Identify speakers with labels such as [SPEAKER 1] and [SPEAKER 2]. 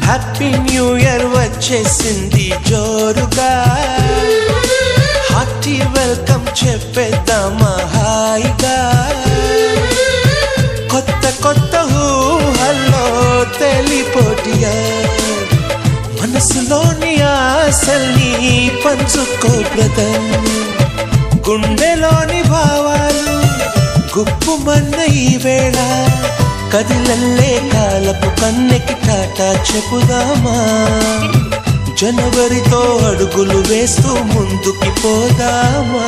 [SPEAKER 1] Happy new year వచ్చేసింది జోరుగా, hearty welcome చెప్పేద్దామా హాయిగా. కొత్త కొత్త ఊహల్లో తెలిపోటియా, మనసులోని ఆశల్ని పంచుకో బ్రదర్. గుండెలోని భావాలు గుప్పుమన్న ఈ వేళ, కదిలల్లే కాలపు కన్నెకి టాటా చెప్పుదామా. జనవరితో అడుగులు వేస్తూ ముందుకి పోదామా.